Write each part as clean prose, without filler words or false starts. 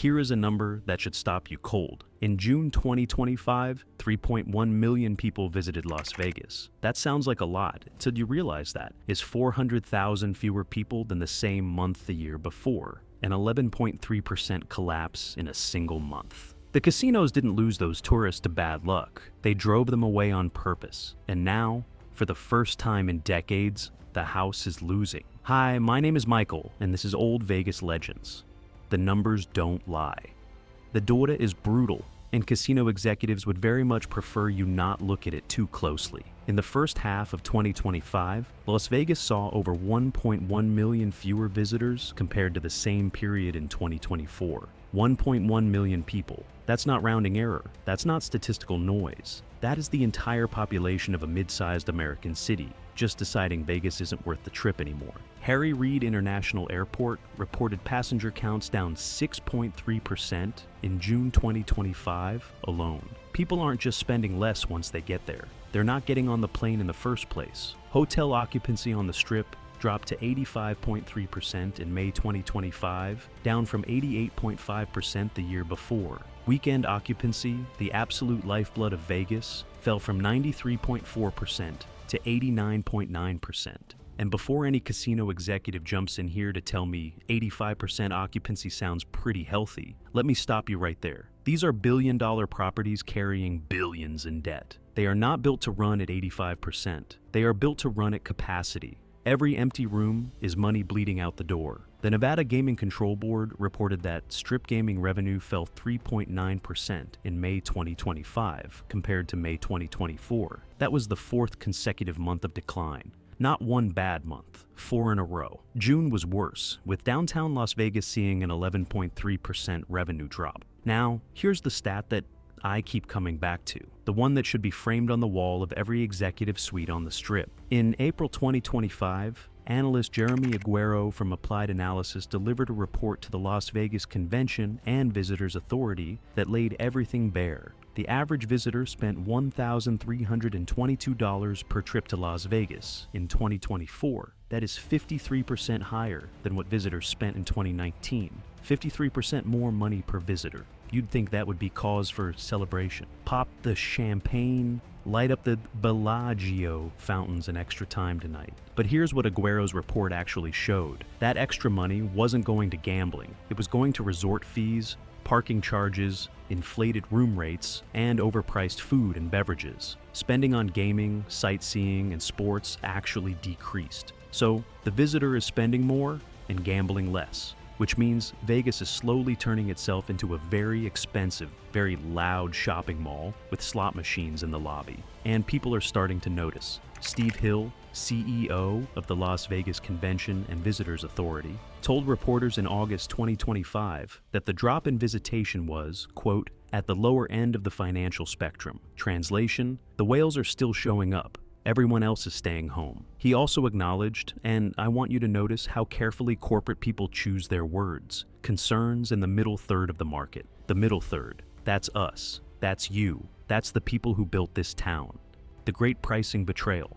Here is a number that should stop you cold. In June 2025, 3.1 million people visited Las Vegas. That sounds like a lot, until you realize that is 400,000 fewer people than the same month the year before, an 11.3% collapse in a single month. The casinos didn't lose those tourists to bad luck. They drove them away on purpose. And now, for the first time in decades, the house is losing. Hi, my name is Michael, and this is Old Vegas Legends. The numbers don't lie. The data is brutal, and casino executives would very much prefer you not look at it too closely. In the first half of 2025, Las Vegas saw over 1.1 million fewer visitors compared to the same period in 2024. 1.1 million people. That's not rounding error. That's not statistical noise. That is the entire population of a mid-sized American city, just deciding Vegas isn't worth the trip anymore. Harry Reid International Airport reported passenger counts down 6.3% in June 2025 alone. People aren't just spending less once they get there. They're not getting on the plane in the first place. Hotel occupancy on the Strip dropped to 85.3% in May 2025, down from 88.5% the year before. Weekend occupancy, the absolute lifeblood of Vegas, fell from 93.4% to 89.9%. And before any casino executive jumps in here to tell me 85% occupancy sounds pretty healthy, let me stop you right there. These are billion-dollar properties carrying billions in debt. They are not built to run at 85%. They are built to run at capacity. Every empty room is money bleeding out the door. The Nevada Gaming Control Board reported that Strip gaming revenue fell 3.9% in May 2025 compared to May 2024. That was the fourth consecutive month of decline. Not one bad month, 4 in a row. June was worse, with downtown Las Vegas seeing an 11.3% revenue drop. Now, here's the stat that I keep coming back to, the one that should be framed on the wall of every executive suite on the Strip. In April 2025, analyst Jeremy Aguero from Applied Analysis delivered a report to the Las Vegas Convention and Visitors Authority that laid everything bare. The average visitor spent $1,322 per trip to Las Vegas in 2024. That is 53% higher than what visitors spent in 2019. 53% more money per visitor. You'd think that would be cause for celebration. Pop the champagne, light up the Bellagio fountains an extra time tonight. But here's what Aguero's report actually showed. That extra money wasn't going to gambling. It was going to resort fees, parking charges, inflated room rates, and overpriced food and beverages. Spending on gaming, sightseeing, and sports actually decreased. So the visitor is spending more and gambling less, which means Vegas is slowly turning itself into a very expensive, very loud shopping mall with slot machines in the lobby. And people are starting to notice. Steve Hill, CEO of the Las Vegas Convention and Visitors Authority, told reporters in August 2025 that the drop in visitation was, quote, at the lower end of the financial spectrum. Translation, the whales are still showing up. Everyone else is staying home. He also acknowledged, and I want you to notice how carefully corporate people choose their words, concerns in the middle third of the market. The middle third. That's us. That's you. That's the people who built this town. The great pricing betrayal.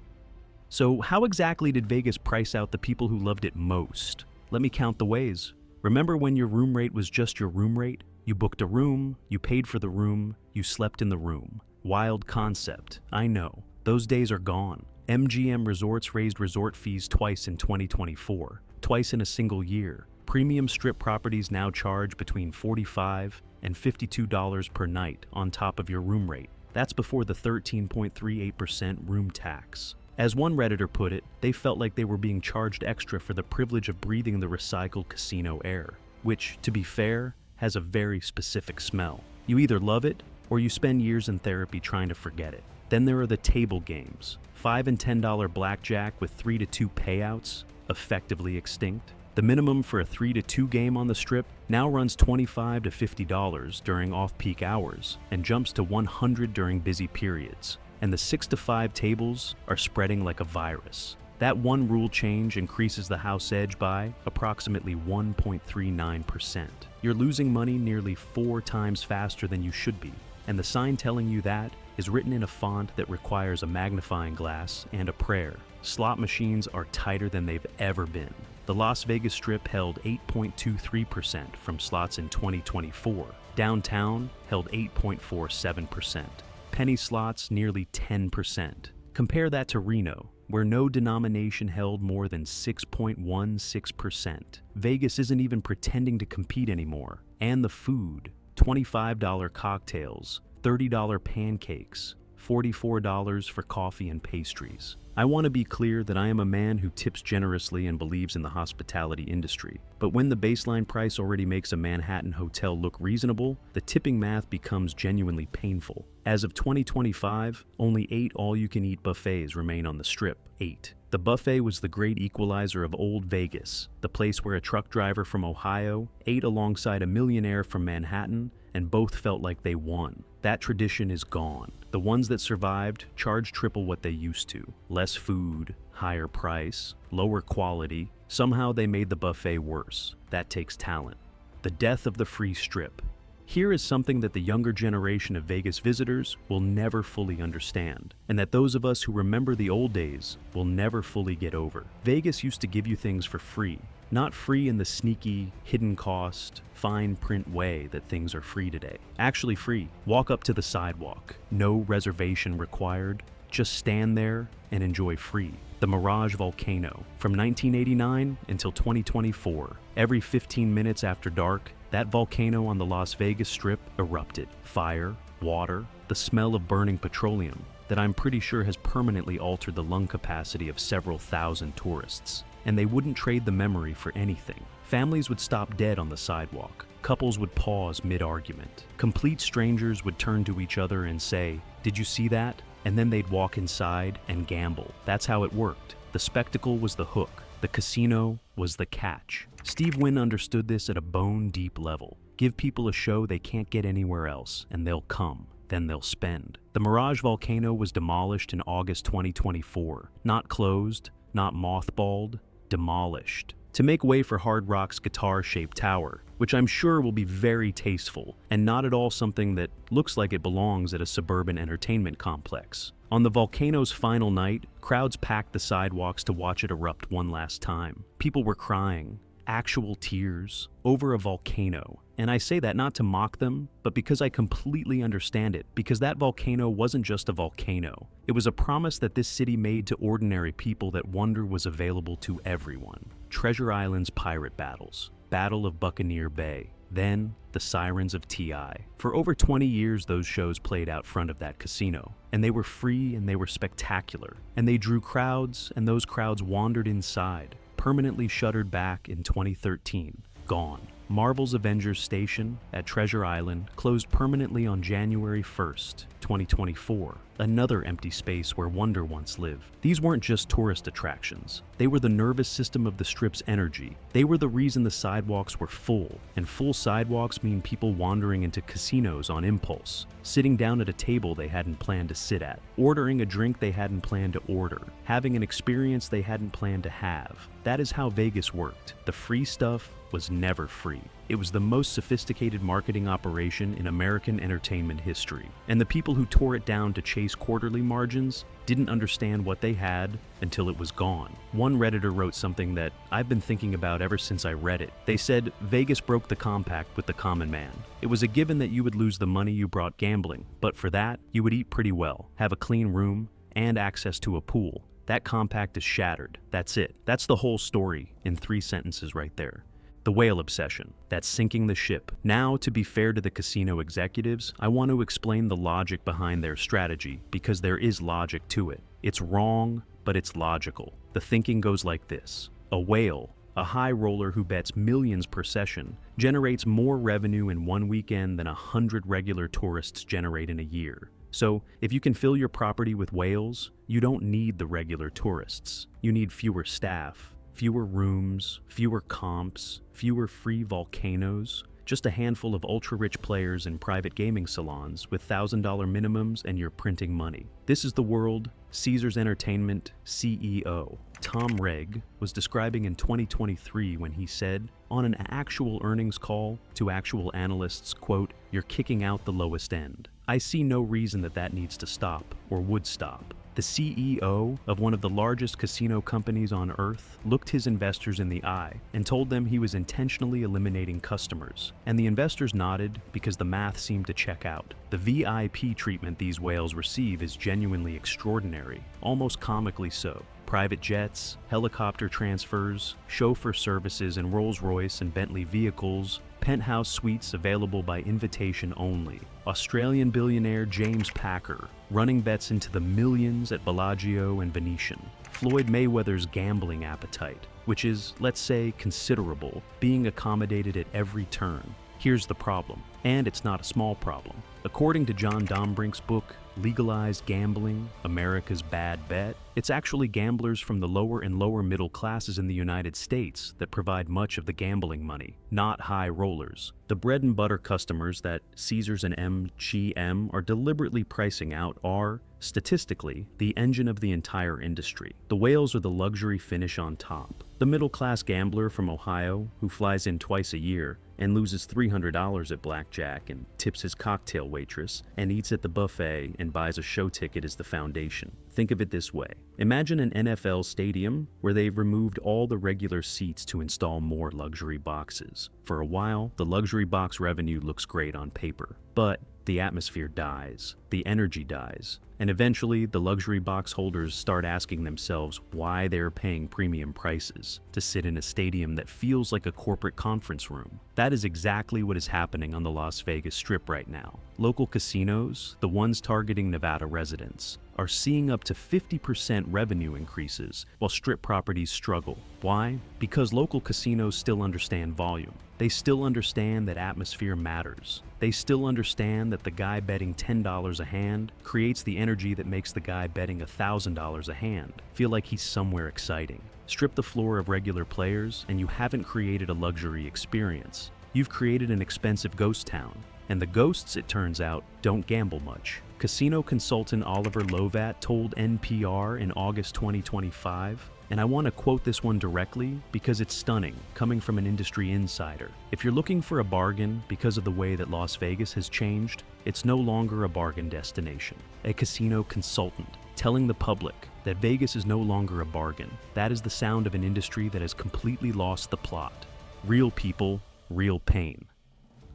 So how exactly did Vegas price out the people who loved it most? Let me count the ways. Remember when your room rate was just your room rate? You booked a room, you paid for the room, you slept in the room. Wild concept, I know. Those days are gone. MGM Resorts raised resort fees twice in 2024, twice in a single year. Premium Strip properties now charge between $45 and $52 per night on top of your room rate. That's before the 13.38% room tax. As one Redditor put it, they felt like they were being charged extra for the privilege of breathing the recycled casino air, which, to be fair, has a very specific smell. You either love it, or you spend years in therapy trying to forget it. Then there are the table games. $5 and $10 blackjack with 3-2 payouts, effectively extinct. The minimum for a 3-2 game on the Strip now runs $25 to $50 during off-peak hours and jumps to $100 during busy periods. And the 6-5 tables are spreading like a virus. That one rule change increases the house edge by approximately 1.39%. You're losing money nearly 4 times faster than you should be. And the sign telling you that is written in a font that requires a magnifying glass and a prayer. Slot machines are tighter than they've ever been. The Las Vegas Strip held 8.23% from slots in 2024. Downtown held 8.47%. Penny slots nearly 10%. Compare that to Reno, where no denomination held more than 6.16%. Vegas isn't even pretending to compete anymore. And the food, $25 cocktails, $30 pancakes, $44 for coffee and pastries. I want to be clear that I am a man who tips generously and believes in the hospitality industry. But when the baseline price already makes a Manhattan hotel look reasonable, the tipping math becomes genuinely painful. As of 2025, only 8 all-you-can-eat buffets remain on the Strip. 8. The buffet was the great equalizer of old Vegas, the place where a truck driver from Ohio ate alongside a millionaire from Manhattan, and both felt like they won. That tradition is gone. The ones that survived charge triple what they used to. Less food, higher price, lower quality. Somehow they made the buffet worse. That takes talent. The death of the free strip. Here is something that the younger generation of Vegas visitors will never fully understand, and that those of us who remember the old days will never fully get over. Vegas used to give you things for free. Not free in the sneaky, hidden cost, fine print way that things are free today. Actually free. Walk up to the sidewalk. No reservation required. Just stand there and enjoy free. The Mirage Volcano. From 1989 until 2024, every 15 minutes after dark, that volcano on the Las Vegas Strip erupted. Fire, water, the smell of burning petroleum that I'm pretty sure has permanently altered the lung capacity of several thousand tourists. And they wouldn't trade the memory for anything. Families would stop dead on the sidewalk. Couples would pause mid-argument. Complete strangers would turn to each other and say, "Did you see that?" And then they'd walk inside and gamble. That's how it worked. The spectacle was the hook. The casino was the catch. Steve Wynn understood this at a bone-deep level. Give people a show they can't get anywhere else, and they'll come. Then they'll spend. The Mirage Volcano was demolished in August 2024. Not closed, not mothballed, demolished. To make way for Hard Rock's guitar-shaped tower, which I'm sure will be very tasteful, and not at all something that looks like it belongs at a suburban entertainment complex. On the volcano's final night, crowds packed the sidewalks to watch it erupt one last time. People were crying, actual tears, over a volcano. And I say that not to mock them, but because I completely understand it, because that volcano wasn't just a volcano. It was a promise that this city made to ordinary people that wonder was available to everyone. Treasure Island's pirate battles, Battle of Buccaneer Bay, then the Sirens of T.I. For over 20 years, those shows played out front of that casino, and they were free and they were spectacular, and they drew crowds, and those crowds wandered inside, permanently shuttered back in 2013, gone. Marvel's Avengers Station at Treasure Island closed permanently on January 1st, 2024, another empty space where wonder once lived. These weren't just tourist attractions. They were the nervous system of the Strip's energy. They were the reason the sidewalks were full, and full sidewalks mean people wandering into casinos on impulse, sitting down at a table they hadn't planned to sit at, ordering a drink they hadn't planned to order, having an experience they hadn't planned to have. That is how Vegas worked. The free stuff was never free. It was the most sophisticated marketing operation in American entertainment history. And the people who tore it down to chase quarterly margins didn't understand what they had until it was gone. One Redditor wrote something that I've been thinking about ever since I read it. They said, Vegas broke the compact with the common man. It was a given that you would lose the money you brought gambling, but for that, you would eat pretty well, have a clean room, and access to a pool. That compact is shattered. That's it. That's the whole story in 3 sentences right there. The whale obsession, that's sinking the ship. Now, to be fair to the casino executives, I want to explain the logic behind their strategy, because there is logic to it. It's wrong, but it's logical. The thinking goes like this. A whale, a high roller who bets millions per session, generates more revenue in one weekend than 100 regular tourists generate in a year. So, if you can fill your property with whales, you don't need the regular tourists. You need fewer staff, fewer rooms, fewer comps, fewer free volcanoes, just a handful of ultra-rich players in private gaming salons with $1,000 minimums, and you're printing money. This is the world Caesars Entertainment CEO Tom Regg was describing in 2023 when he said, on an actual earnings call to actual analysts, quote, "You're kicking out the lowest end. I see no reason that needs to stop or would stop. The CEO of one of the largest casino companies on earth looked his investors in the eye and told them he was intentionally eliminating customers. And the investors nodded because the math seemed to check out. The VIP treatment these whales receive is genuinely extraordinary, almost comically so. Private jets, helicopter transfers, chauffeur services in Rolls-Royce and Bentley vehicles, penthouse suites available by invitation only. Australian billionaire James Packer running bets into the millions at Bellagio and Venetian. Floyd Mayweather's gambling appetite, which is, let's say, considerable, being accommodated at every turn. Here's the problem, and it's not a small problem. According to John Dombrink's book, Legalized Gambling, America's Bad Bet, it's actually gamblers from the lower and lower middle classes in the United States that provide much of the gambling money, not high rollers. The bread and butter customers that Caesars and MGM are deliberately pricing out are, statistically, the engine of the entire industry. The whales are the luxury finish on top. The middle-class gambler from Ohio who flies in twice a year and loses $300 at blackjack and tips his cocktail waitress and eats at the buffet and buys a show ticket is the foundation. Think of it this way. Imagine an NFL stadium where they've removed all the regular seats to install more luxury boxes. For a while, the luxury box revenue looks great on paper, but the atmosphere dies, the energy dies, and eventually the luxury box holders start asking themselves why they're paying premium prices to sit in a stadium that feels like a corporate conference room. That is exactly what is happening on the Las Vegas Strip right now. Local casinos, the ones targeting Nevada residents, are seeing up to 50% revenue increases while Strip properties struggle. Why? Because local casinos still understand volume. They still understand that atmosphere matters. They still understand that the guy betting $10 a hand creates the energy that makes the guy betting $1,000 a hand feel like he's somewhere exciting. Strip the floor of regular players and you haven't created a luxury experience. You've created an expensive ghost town. And the ghosts, it turns out, don't gamble much. Casino consultant Oliver Lovat told NPR in August 2025, and I want to quote this one directly because it's stunning, coming from an industry insider. If you're looking for a bargain because of the way that Las Vegas has changed, it's no longer a bargain destination. A casino consultant telling the public that Vegas is no longer a bargain. That is the sound of an industry that has completely lost the plot. Real people, real pain.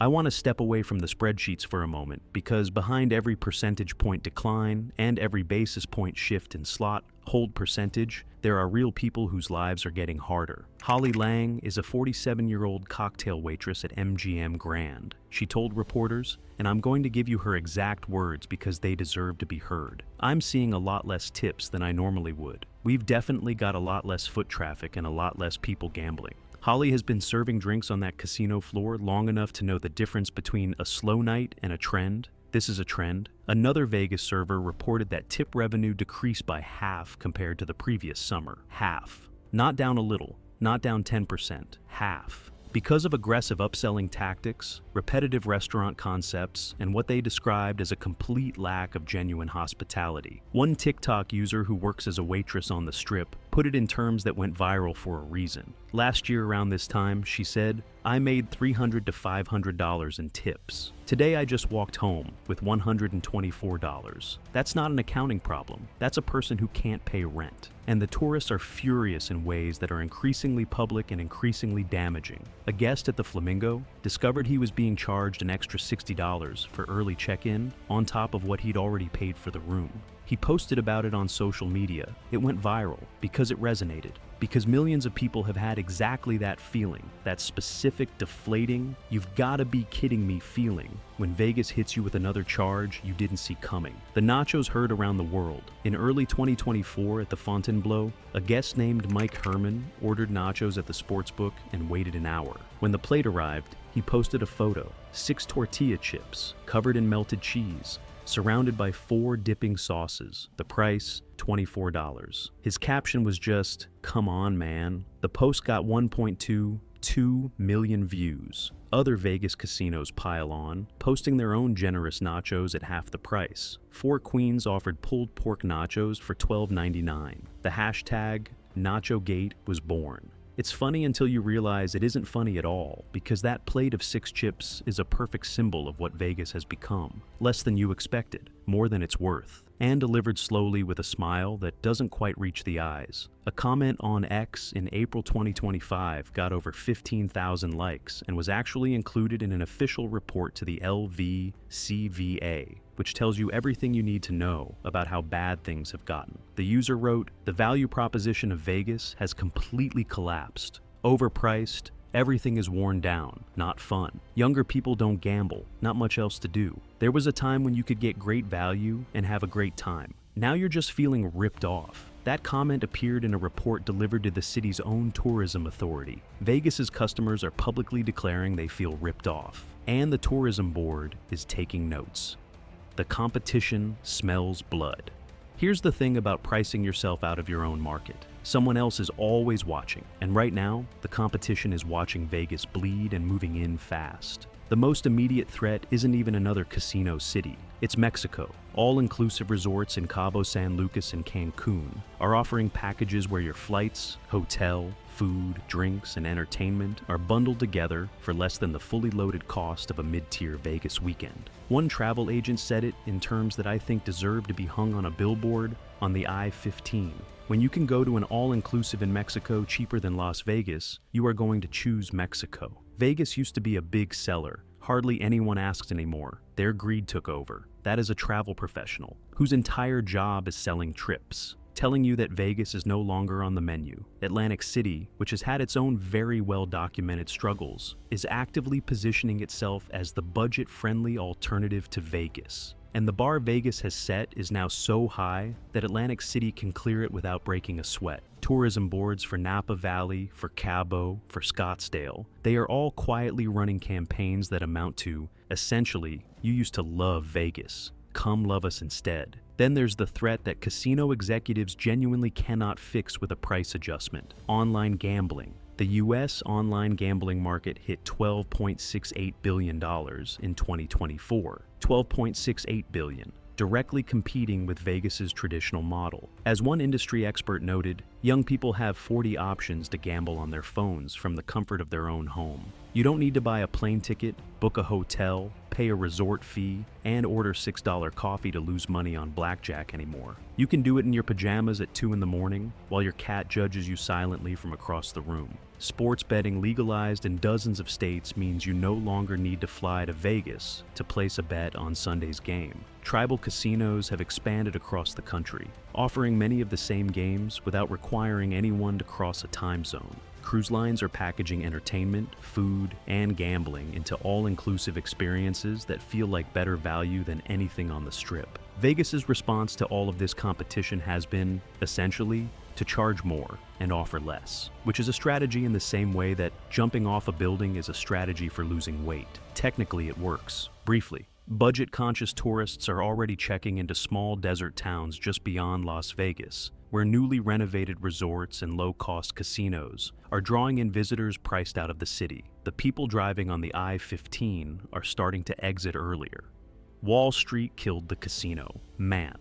I want to step away from the spreadsheets for a moment because behind every percentage point decline and every basis point shift in slot hold percentage, there are real people whose lives are getting harder. Holly Lang is a 47-year-old cocktail waitress at MGM Grand. She told reporters, and I'm going to give you her exact words because they deserve to be heard. I'm seeing a lot less tips than I normally would. We've definitely got a lot less foot traffic and a lot less people gambling. Holly has been serving drinks on that casino floor long enough to know the difference between a slow night and a trend. This is a trend. Another Vegas server reported that tip revenue decreased by half compared to the previous summer. Half. Not down a little, not down 10%, half. Because of aggressive upselling tactics, repetitive restaurant concepts, and what they described as a complete lack of genuine hospitality. One TikTok user who works as a waitress on the Strip put it in terms that went viral for a reason. Last year around this time, she said, "I made $300 to $500 in tips. Today I just walked home with $124. That's not an accounting problem. That's a person who can't pay rent." And the tourists are furious in ways that are increasingly public and increasingly damaging. A guest at the Flamingo discovered he was being charged an extra $60 for early check-in on top of what he'd already paid for the room. He posted about it on social media. It went viral because it resonated. Because millions of people have had exactly that feeling, that specific deflating, you've gotta be kidding me feeling when Vegas hits you with another charge you didn't see coming. The nachos heard around the world. In early 2024 at the Fontainebleau, a guest named Mike Herman ordered nachos at the sportsbook and waited an hour. When the plate arrived, he posted a photo, 6 tortilla chips covered in melted cheese, surrounded by 4 dipping sauces. The price, $24. His caption was just, "Come on, man." The post got 1.22 million views. Other Vegas casinos pile on, posting their own generous nachos at half the price. 4 Queens offered pulled pork nachos for $12.99. The hashtag NachoGate was born. It's funny until you realize it isn't funny at all, because that plate of 6 chips is a perfect symbol of what Vegas has become. Less than you expected, more than it's worth, and delivered slowly with a smile that doesn't quite reach the eyes. A comment on X in April 2025 got over 15,000 likes and was actually included in an official report to the LVCVA, which tells you everything you need to know about how bad things have gotten. The user wrote, "The value proposition of Vegas has completely collapsed. Overpriced, everything is worn down, not fun. Younger people don't gamble, not much else to do. There was a time when you could get great value and have a great time. Now you're just feeling ripped off." That comment appeared in a report delivered to the city's own tourism authority. Vegas's customers are publicly declaring they feel ripped off, and the tourism board is taking notes. The competition smells blood. Here's the thing about pricing yourself out of your own market. Someone else is always watching, and right now, the competition is watching Vegas bleed and moving in fast. The most immediate threat isn't even another casino city. It's Mexico. All-inclusive resorts in Cabo San Lucas and Cancun are offering packages where your flights, hotel, food, drinks, and entertainment are bundled together for less than the fully loaded cost of a mid-tier Vegas weekend. One travel agent said it in terms that I think deserve to be hung on a billboard on the I-15. When you can go to an all-inclusive in Mexico cheaper than Las Vegas, you are going to choose Mexico. Vegas used to be a big seller. Hardly anyone asks anymore. Their greed took over. That is a travel professional whose entire job is selling trips, telling you that Vegas is no longer on the menu. Atlantic City, which has had its own very well-documented struggles, is actively positioning itself as the budget-friendly alternative to Vegas. And the bar Vegas has set is now so high that Atlantic City can clear it without breaking a sweat. Tourism boards for Napa Valley, for Cabo, for Scottsdale, they are all quietly running campaigns that amount to, essentially, you used to love Vegas. Come love us instead. Then there's the threat that casino executives genuinely cannot fix with a price adjustment: online gambling. The U.S. online gambling market hit $12.68 billion in 2024, $12.68 billion, directly competing with Vegas's traditional model. As one industry expert noted, young people have 40 options to gamble on their phones from the comfort of their own home. You don't need to buy a plane ticket, book a hotel, pay a resort fee, and order $6 coffee to lose money on blackjack anymore. You can do it in your pajamas at 2 in the morning while your cat judges you silently from across the room. Sports betting legalized in dozens of states means you no longer need to fly to Vegas to place a bet on Sunday's game. Tribal casinos have expanded across the country, offering many of the same games without requiring anyone to cross a time zone. Cruise lines are packaging entertainment, food, and gambling into all-inclusive experiences that feel like better value than anything on the Strip. Vegas's response to all of this competition has been, essentially, to charge more and offer less, which is a strategy in the same way that jumping off a building is a strategy for losing weight. Technically, it works. Briefly, budget-conscious tourists are already checking into small desert towns just beyond Las Vegas, where newly renovated resorts and low-cost casinos are drawing in visitors priced out of the city. The people driving on the I-15 are starting to exit earlier. Wall Street killed the casino. Man,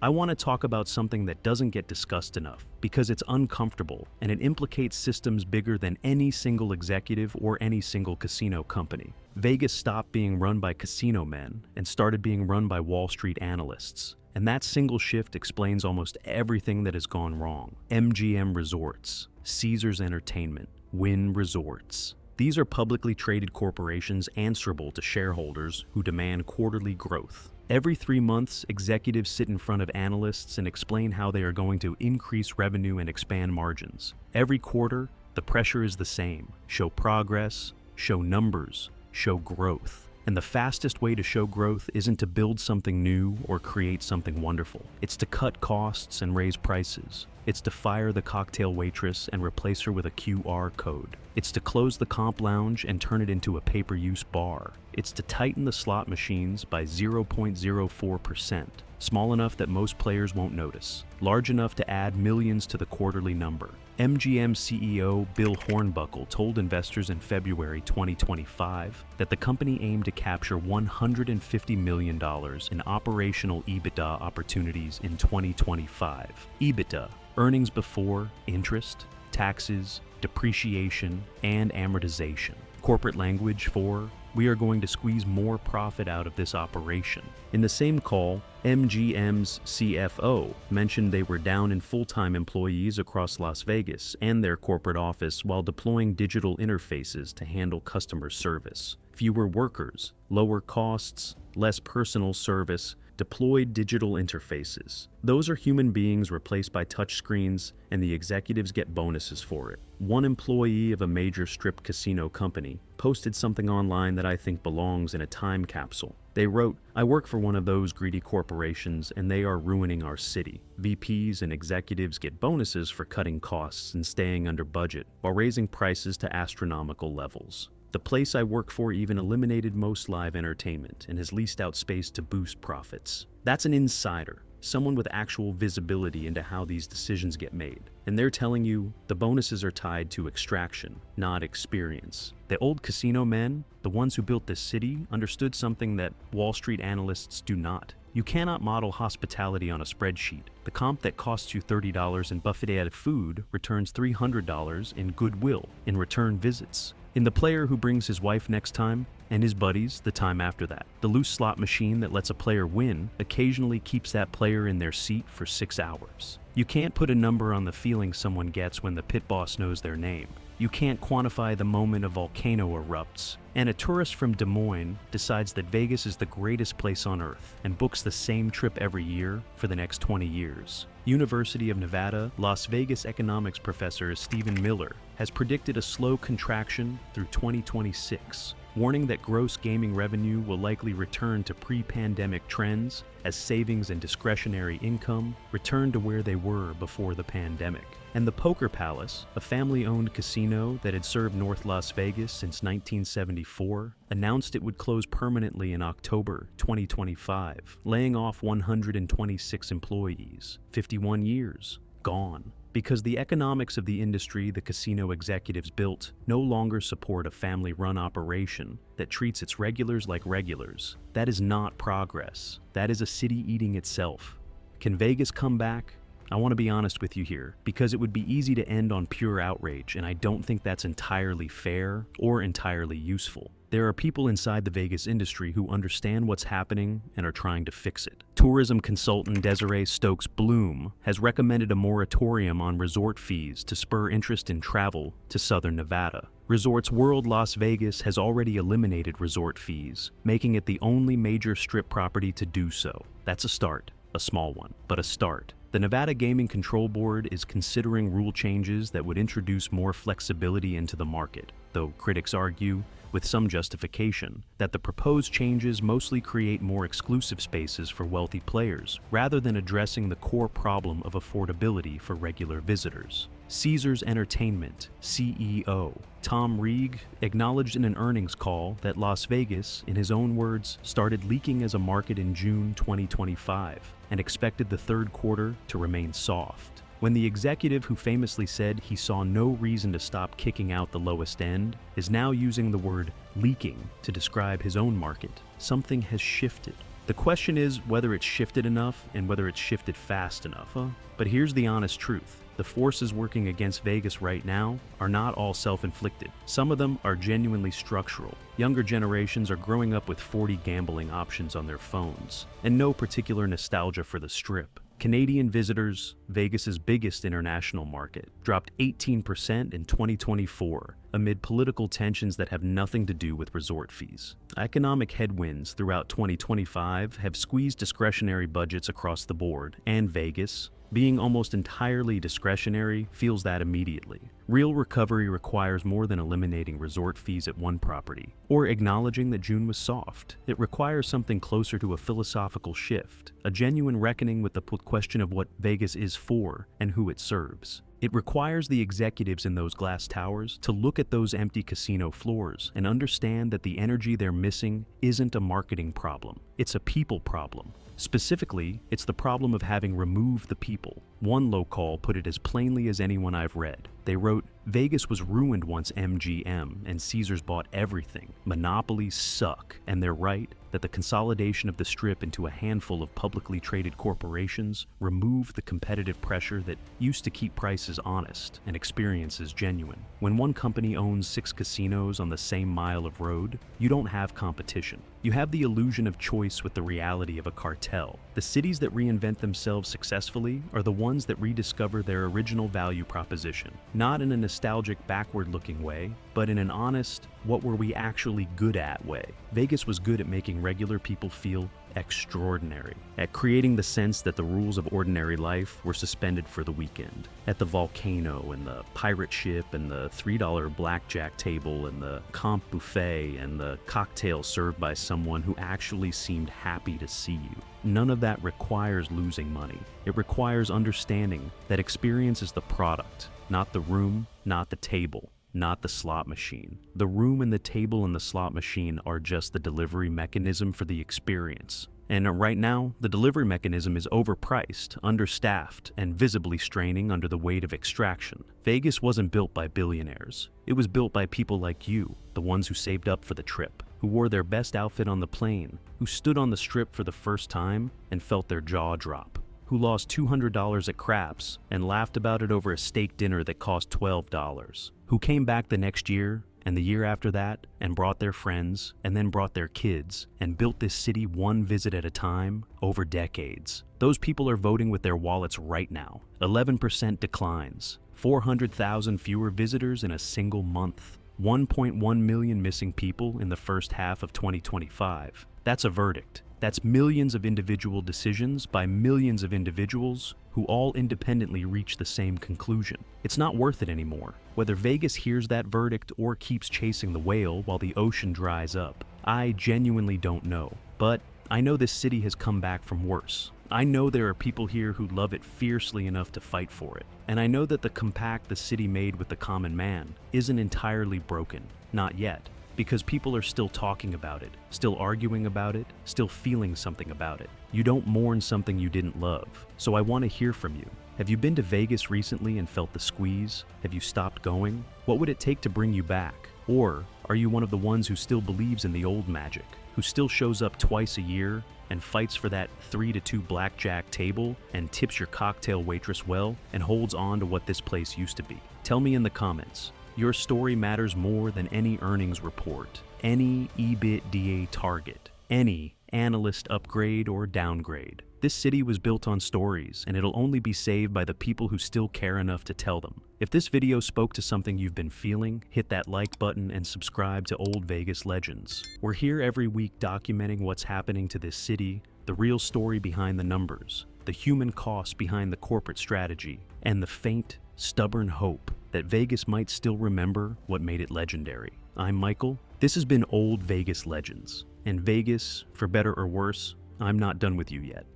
I want to talk about something that doesn't get discussed enough because it's uncomfortable and it implicates systems bigger than any single executive or any single casino company. Vegas stopped being run by casino men and started being run by Wall Street analysts. And that single shift explains almost everything that has gone wrong. MGM Resorts, Caesars Entertainment, Wynn Resorts. These are publicly traded corporations answerable to shareholders who demand quarterly growth. Every 3 months, executives sit in front of analysts and explain how they are going to increase revenue and expand margins. Every quarter, the pressure is the same. Show progress, show numbers, show growth. And the fastest way to show growth isn't to build something new or create something wonderful. It's to cut costs and raise prices. It's to fire the cocktail waitress and replace her with a QR code. It's to close the comp lounge and turn it into a pay-per-use bar. It's to tighten the slot machines by 0.04%, small enough that most players won't notice, large enough to add millions to the quarterly number. MGM CEO Bill Hornbuckle told investors in February 2025 that the company aimed to capture $150 million in operational EBITDA opportunities in 2025. EBITDA, earnings before interest, taxes, depreciation, and amortization. Corporate language for, we are going to squeeze more profit out of this operation. In the same call, MGM's CFO mentioned they were down in full-time employees across Las Vegas and their corporate office while deploying digital interfaces to handle customer service. Fewer workers, lower costs, less personal service, deployed digital interfaces. Those are human beings replaced by touchscreens, and the executives get bonuses for it. One employee of a major strip casino company posted something online that I think belongs in a time capsule. They wrote, "I work for one of those greedy corporations and they are ruining our city. VPs and executives get bonuses for cutting costs and staying under budget while raising prices to astronomical levels. The place I work for even eliminated most live entertainment and has leased out space to boost profits." That's an insider, someone with actual visibility into how these decisions get made. And they're telling you the bonuses are tied to extraction, not experience. The old casino men, the ones who built this city, understood something that Wall Street analysts do not. You cannot model hospitality on a spreadsheet. The comp that costs you $30 in buffet-added food returns $300 in goodwill in return visits. In the player who brings his wife next time, and his buddies the time after that. The loose slot machine that lets a player win occasionally keeps that player in their seat for 6 hours. You can't put a number on the feeling someone gets when the pit boss knows their name. You can't quantify the moment a volcano erupts. And a tourist from Des Moines decides that Vegas is the greatest place on earth and books the same trip every year for the next 20 years. University of Nevada, Las Vegas economics professor Stephen Miller has predicted a slow contraction through 2026, warning that gross gaming revenue will likely return to pre-pandemic trends as savings and discretionary income return to where they were before the pandemic. And the Poker Palace, a family-owned casino that had served North Las Vegas since 1974, announced it would close permanently in October 2025, laying off 126 employees. 51 years, gone. Because the economics of the industry the casino executives built no longer support a family-run operation that treats its regulars like regulars. That is not progress. That is a city eating itself. Can Vegas come back? I want to be honest with you here, because it would be easy to end on pure outrage, and I don't think that's entirely fair or entirely useful. There are people inside the Vegas industry who understand what's happening and are trying to fix it. Tourism consultant Desiree Stokes-Bloom has recommended a moratorium on resort fees to spur interest in travel to Southern Nevada. Resorts World Las Vegas has already eliminated resort fees, making it the only major strip property to do so. That's a start, a small one, but a start. The Nevada Gaming Control Board is considering rule changes that would introduce more flexibility into the market, though critics argue, with some justification, that the proposed changes mostly create more exclusive spaces for wealthy players, rather than addressing the core problem of affordability for regular visitors. Caesars Entertainment CEO Tom Reeg acknowledged in an earnings call that Las Vegas, in his own words, started leaking as a market in June 2025 and expected the third quarter to remain soft. When the executive who famously said he saw no reason to stop kicking out the lowest end is now using the word leaking to describe his own market, something has shifted. The question is whether it's shifted enough and whether it's shifted fast enough. But here's the honest truth. The forces working against Vegas right now are not all self-inflicted. Some of them are genuinely structural. Younger generations are growing up with 40 gambling options on their phones, and no particular nostalgia for the Strip. Canadian visitors, Vegas's biggest international market, dropped 18% in 2024 amid political tensions that have nothing to do with resort fees. Economic headwinds throughout 2025 have squeezed discretionary budgets across the board, and Vegas, being almost entirely discretionary, feels that immediately. Real recovery requires more than eliminating resort fees at one property, or acknowledging that June was soft. It requires something closer to a philosophical shift, a genuine reckoning with the question of what Vegas is for and who it serves. It requires the executives in those glass towers to look at those empty casino floors and understand that the energy they're missing isn't a marketing problem, it's a people problem. Specifically, it's the problem of having removed the people, One local put it as plainly as anyone I've read. They wrote, "Vegas was ruined once MGM and Caesars bought everything. Monopolies suck, and they're right that the consolidation of the Strip into a handful of publicly traded corporations removed the competitive pressure that used to keep prices honest and experiences genuine. When one company owns 6 casinos on the same mile of road, you don't have competition. You have the illusion of choice with the reality of a cartel. The cities that reinvent themselves successfully are the ones that rediscover their original value proposition, not in a nostalgic backward-looking way, but in an honest, what were we actually good at way. Vegas was good at making regular people feel extraordinary, at creating the sense that the rules of ordinary life were suspended for the weekend. At the volcano and the pirate ship and the $3 blackjack table and the comp buffet and the cocktail served by someone who actually seemed happy to see you. None of that requires losing money. It requires understanding that experience is the product, not the room, not the table, not the slot machine. The room and the table and the slot machine are just the delivery mechanism for the experience. And right now, the delivery mechanism is overpriced, understaffed, and visibly straining under the weight of extraction. Vegas wasn't built by billionaires. It was built by people like you, the ones who saved up for the trip, who wore their best outfit on the plane, who stood on the Strip for the first time and felt their jaw drop, who lost $200 at craps and laughed about it over a steak dinner that cost $12, who came back the next year and the year after that and brought their friends and then brought their kids and built this city one visit at a time over decades. Those people are voting with their wallets right now. 11% declines, 400,000 fewer visitors in a single month, 1.1 million missing people in the first half of 2025. That's a verdict. That's millions of individual decisions by millions of individuals who all independently reach the same conclusion. It's not worth it anymore. Whether Vegas hears that verdict or keeps chasing the whale while the ocean dries up, I genuinely don't know. But I know this city has come back from worse. I know there are people here who love it fiercely enough to fight for it. And I know that the compact the city made with the common man isn't entirely broken. Not yet. Because people are still talking about it, still arguing about it, still feeling something about it. You don't mourn something you didn't love. So I want to hear from you. Have you been to Vegas recently and felt the squeeze? Have you stopped going? What would it take to bring you back? Or are you one of the ones who still believes in the old magic, who still shows up twice a year and fights for that 3-2 blackjack table and tips your cocktail waitress well and holds on to what this place used to be? Tell me in the comments. Your story matters more than any earnings report, any EBITDA target, any analyst upgrade or downgrade. This city was built on stories, and it'll only be saved by the people who still care enough to tell them. If this video spoke to something you've been feeling, hit that like button and subscribe to Old Vegas Legends. We're here every week documenting what's happening to this city, the real story behind the numbers, the human cost behind the corporate strategy, and the faint, stubborn hope that Vegas might still remember what made it legendary. I'm Michael. This has been Old Vegas Legends. And Vegas, for better or worse, I'm not done with you yet.